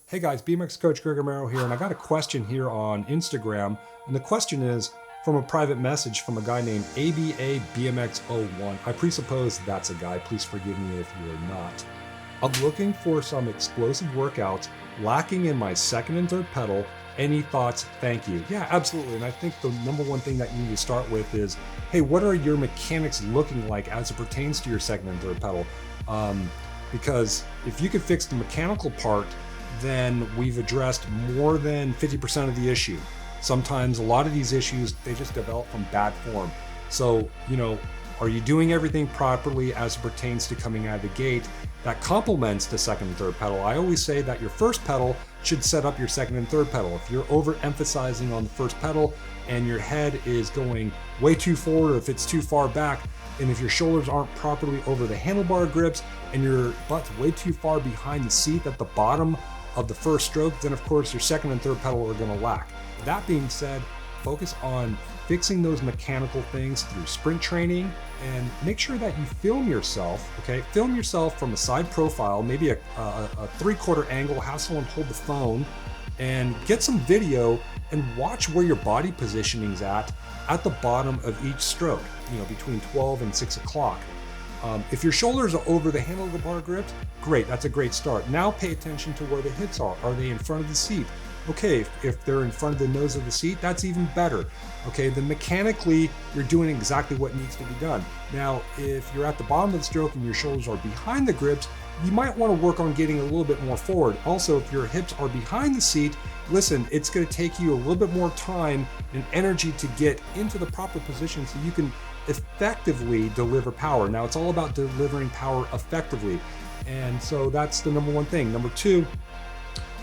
Hey guys, BMX coach Romero here, and I got a question here on Instagram, and the question is from a private message from a guy named ABA BMX01. I presuppose that's a guy. Please forgive me if you're not. I'm looking for some explosive workouts, lacking in my second and third pedal. Any thoughts? Thank you. Yeah, absolutely. And I think the number one thing that you need to start with is, hey, what are your mechanics looking like as it pertains to your second and third pedal? Because if you could fix the mechanical part, then we've addressed more than 50% of the issue. Sometimes a lot of these issues, they just develop from bad form. So, are you doing everything properly as it pertains to coming out of the gate that complements the second and third pedal? I always say that your first pedal should set up your second and third pedal. If you're overemphasizing on the first pedal and your head is going way too forward, or if it's too far back, and if your shoulders aren't properly over the handlebar grips and your butt's way too far behind the seat at the bottom of the first stroke, then of course your second and third pedal are going to lack. That being said, focus on fixing those mechanical things through sprint training, and make sure that you film yourself, okay? Film yourself from a side profile, maybe a 3/4 angle, have someone hold the phone, and get some video and watch where your body positioning's at the bottom of each stroke, between 12 and 6 o'clock. If your shoulders are over the handlebar grips, great, that's a great start. Now pay attention to where the hips are. Are they in front of the seat? Okay, if they're in front of the nose of the seat, that's even better. Okay, then mechanically, you're doing exactly what needs to be done. Now, if you're at the bottom of the stroke and your shoulders are behind the grips, you might want to work on getting a little bit more forward. Also, if your hips are behind the seat, listen, it's going to take you a little bit more time and energy to get into the proper position so you can effectively deliver power. Now, it's all about delivering power effectively. And so that's the number one thing. Number two,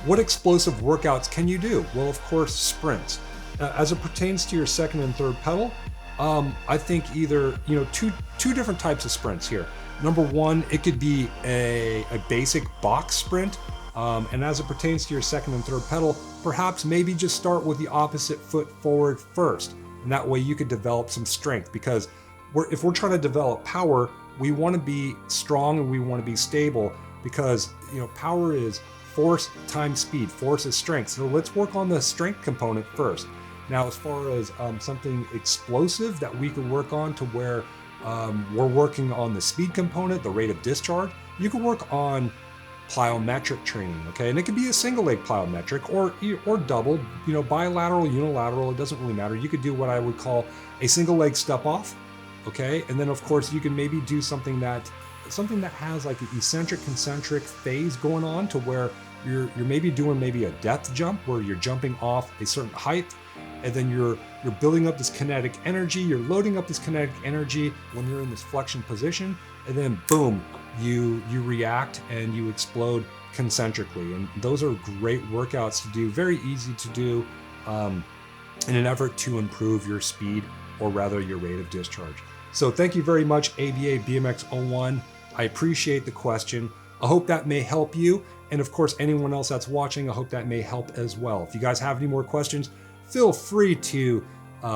what explosive workouts can you do? Well, of course, sprints. As it pertains to your second and third pedal, I think either, two different types of sprints here. Number one, it could be a basic box sprint. And as it pertains to your second and third pedal, perhaps maybe just start with the opposite foot forward first. And that way you could develop some strength, because if we're trying to develop power, we want to be strong and we want to be stable, because power is force times speed. Force is strength. So let's work on the strength component first. Now, as far as something explosive that we can work on to where we're working on the speed component, the rate of discharge, you can work on plyometric training, okay? And it could be a single leg plyometric or double, bilateral, unilateral, it doesn't really matter. You could do what I would call a single leg step off, okay? And then of course you can maybe do something that has like an eccentric concentric phase going on, to where you're maybe doing maybe a depth jump where you're jumping off a certain height, and then you're building up this kinetic energy, you're loading up this kinetic energy when you're in this flexion position, and then boom, you react and you explode concentrically. And those are great workouts to do, very easy to do, in an effort to improve your speed, or rather your rate of discharge. So thank you very much, ABA BMX01. I appreciate the question. I hope that may help you. And of course, anyone else that's watching, I hope that may help as well. If you guys have any more questions, feel free to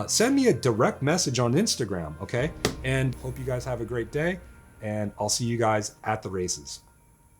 send me a direct message on Instagram, okay? And hope you guys have a great day, and I'll see you guys at the races.